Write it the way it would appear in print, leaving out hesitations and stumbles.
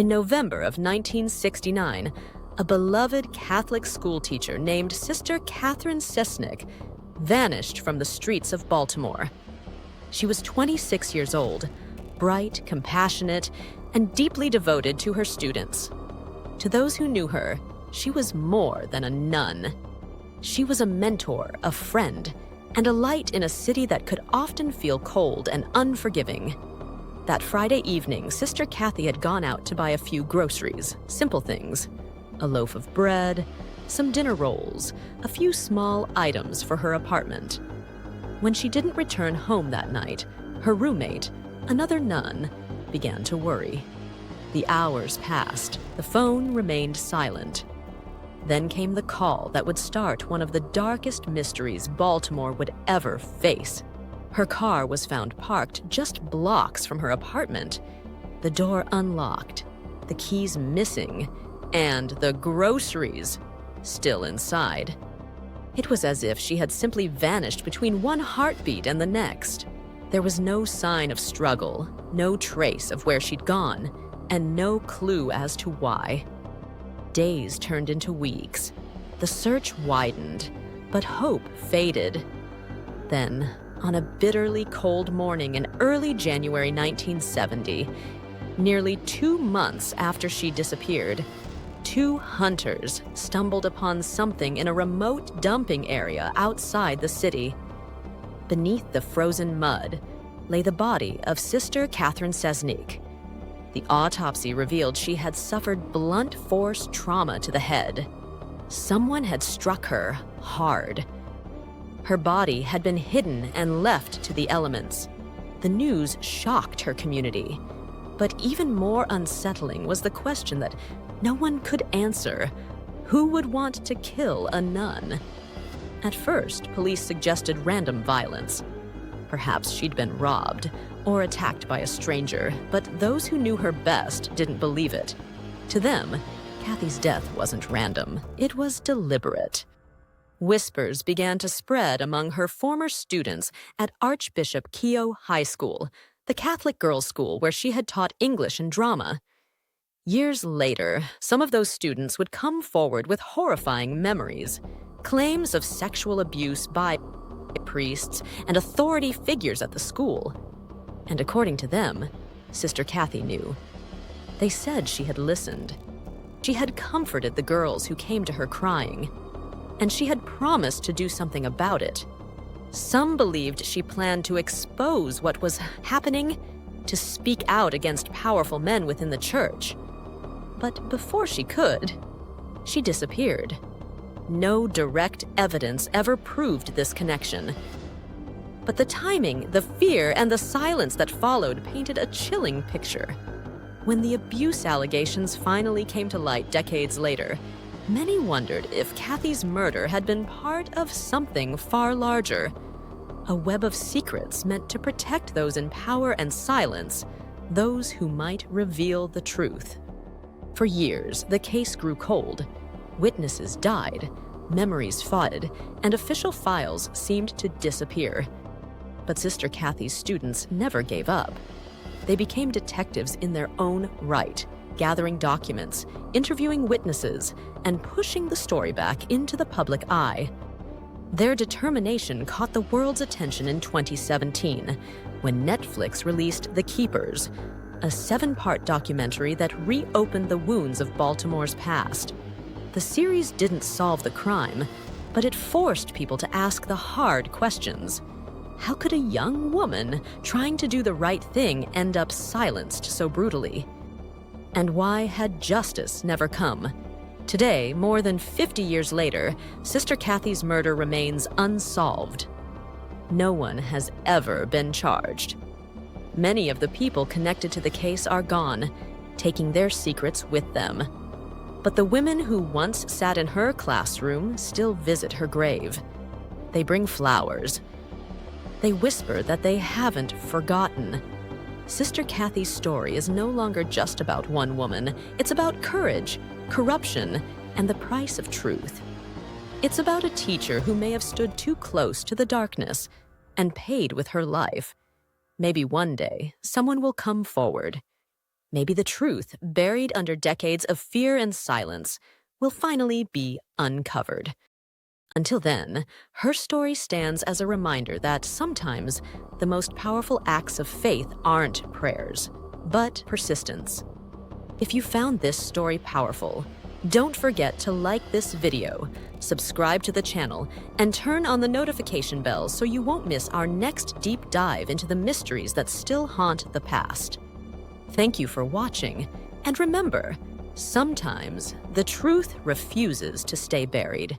In November of 1969, a beloved Catholic schoolteacher named Sister Catherine Cesnik vanished from the streets of Baltimore. She was 26 years old, bright, compassionate, and deeply devoted to her students. To those who knew her, she was more than a nun. She was a mentor, a friend, and a light in a city that could often feel cold and unforgiving. That Friday evening, Sister Cathy had gone out to buy a few groceries, simple things. A loaf of bread, some dinner rolls, a few small items for her apartment. When she didn't return home that night, her roommate, another nun, began to worry. The hours passed. The phone remained silent. Then came the call that would start one of the darkest mysteries Baltimore would ever face. Her car was found parked just blocks from her apartment, the door unlocked, the keys missing, and the groceries still inside. It was as if she had simply vanished between one heartbeat and the next. There was no sign of struggle, no trace of where she'd gone, and no clue as to why. Days turned into weeks. The search widened, but hope faded. Then, on a bitterly cold morning in early January 1970, nearly 2 months after she disappeared, 2 hunters stumbled upon something in a remote dumping area outside the city. Beneath the frozen mud lay the body of Sister Catherine Cesnik. The autopsy revealed she had suffered blunt force trauma to the head. Someone had struck her hard. Her body had been hidden and left to the elements. The news shocked her community. But even more unsettling was the question that no one could answer. Who would want to kill a nun? At first, police suggested random violence. Perhaps she'd been robbed or attacked by a stranger, but those who knew her best didn't believe it. To them, Cathy's death wasn't random. It was deliberate. Whispers began to spread among her former students at Archbishop Keough High School, the Catholic girls' school where she had taught English and drama. Years later, some of those students would come forward with horrifying memories, claims of sexual abuse by priests and authority figures at the school. And according to them, Sister Cathy knew. They said she had listened. She had comforted the girls who came to her crying, and she had promised to do something about it. Some believed she planned to expose what was happening, to speak out against powerful men within the church. But before she could, she disappeared. No direct evidence ever proved this connection. But the timing, the fear, and the silence that followed painted a chilling picture. When the abuse allegations finally came to light decades later, many wondered if Cathy's murder had been part of something far larger, a web of secrets meant to protect those in power and silence those who might reveal the truth. For years, the case grew cold. Witnesses died, memories faded, and official files seemed to disappear. But Sister Cathy's students never gave up. They became detectives in their own right, gathering documents, interviewing witnesses, and pushing the story back into the public eye. Their determination caught the world's attention in 2017, when Netflix released The Keepers, a 7-part documentary that reopened the wounds of Baltimore's past. The series didn't solve the crime, but it forced people to ask the hard questions. How could a young woman trying to do the right thing end up silenced so brutally? And why had justice never come? Today, more than 50 years later, Sister Cathy's murder remains unsolved. No one has ever been charged. Many of the people connected to the case are gone, taking their secrets with them. But the women who once sat in her classroom still visit her grave. They bring flowers. They whisper that they haven't forgotten. Sister Cathy's story is no longer just about one woman. It's about courage, corruption, and the price of truth. It's about a teacher who may have stood too close to the darkness and paid with her life. Maybe one day, someone will come forward. Maybe the truth, buried under decades of fear and silence, will finally be uncovered. Until then, her story stands as a reminder that sometimes the most powerful acts of faith aren't prayers, but persistence. If you found this story powerful, don't forget to like this video, subscribe to the channel, and turn on the notification bell so you won't miss our next deep dive into the mysteries that still haunt the past. Thank you for watching, and remember, sometimes the truth refuses to stay buried.